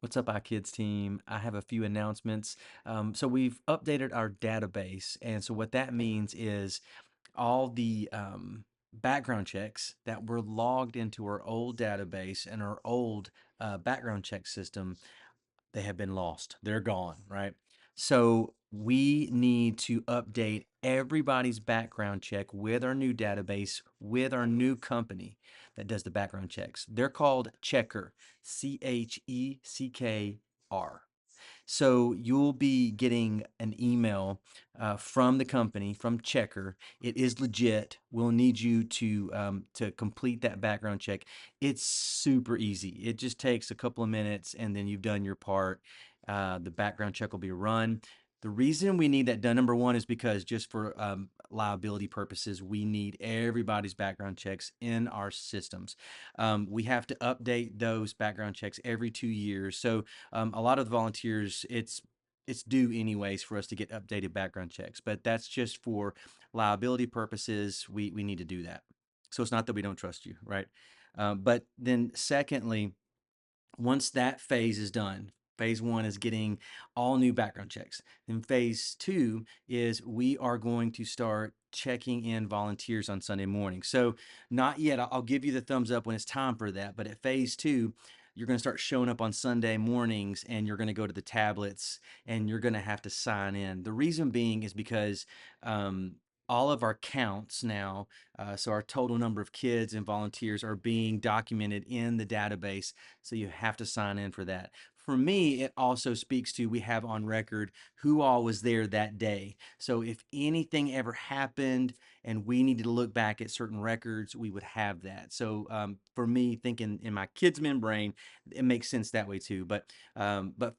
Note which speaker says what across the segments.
Speaker 1: What's up, iKIDS team? I have a few announcements. So we've updated our database, and so what that means is all the background checks that were logged into our old database and our old background check system, they have been lost. They're gone, right? So we need to update everybody's background check with our new database, with our new company that does the background checks. They're called Checker, Checkr. So you'll be getting an email from the company, from Checker. It is legit. We'll need you to complete that background check. It's super easy. It just takes a couple of minutes, and then you've done your part. The background check will be run. The reason we need that done, number one, is because just for liability purposes, we need everybody's background checks in our systems. We have to update those background checks every 2 years. So a lot of the volunteers, it's due anyways for us to get updated background checks, but that's just for liability purposes. We need to do that. So it's not that we don't trust you, right? But then secondly, once that phase is done, phase one is getting all new background checks. Then phase two is we are going to start checking in volunteers on Sunday morning. So not yet. I'll give you the thumbs up when it's time for that. But at phase two, you're going to start showing up on Sunday mornings, and you're going to go to the tablets, and you're going to have to sign in. The reason being is because all of our counts now, so our total number of kids and volunteers are being documented in the database. So you have to sign in for that. For me, it also speaks to we have on record who all was there that day. So if anything ever happened and we needed to look back at certain records, we would have that. So for me, thinking in my kidsman brain, it makes sense that way too. But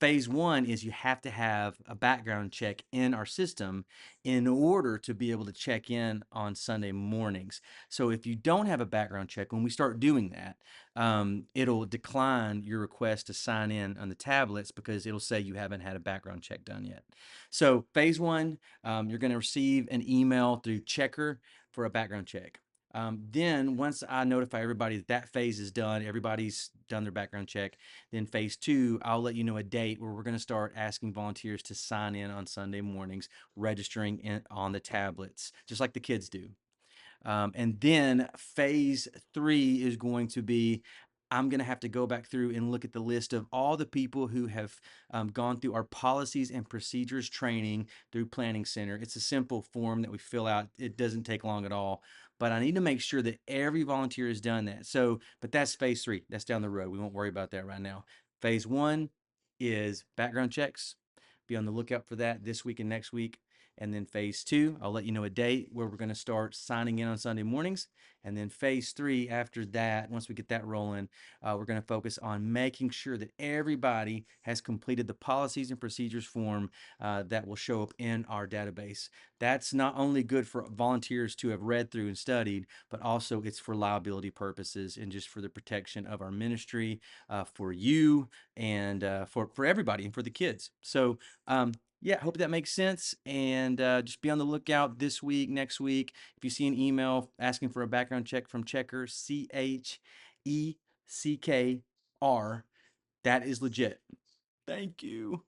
Speaker 1: phase one is you have to have a background check in our system in order to be able to check in on Sunday mornings. So if you don't have a background check, when we start doing that, it'll decline your request to sign in on the tablets because it'll say you haven't had a background check done yet. So phase one, you're going to receive an email through Checker for a background check. Then once I notify everybody that that phase is done, everybody's done their background check, then phase two, I'll let you know a date where we're going to start asking volunteers to sign in on Sunday mornings, registering on the tablets, just like the kids do. And then phase three is going to be I'm going to have to go back through and look at the list of all the people who have gone through our policies and procedures training through Planning Center. It's a simple form that we fill out. It doesn't take long at all. But I need to make sure that every volunteer has done that. So, but that's phase three. That's down the road. We won't worry about that right now. Phase one is background checks. Be on the lookout for that this week and next week. And then phase two, I'll let you know a date where we're going to start signing in on Sunday mornings. And then phase three, after that, once we get that rolling, we're going to focus on making sure that everybody has completed the policies and procedures form that will show up in our database. That's not only good for volunteers to have read through and studied, but also it's for liability purposes and just for the protection of our ministry, for you, and for everybody and for the kids. So yeah, hope that makes sense. And just be on the lookout this week, next week. If you see an email asking for a background check from Checker, Checkr, that is legit. Thank you.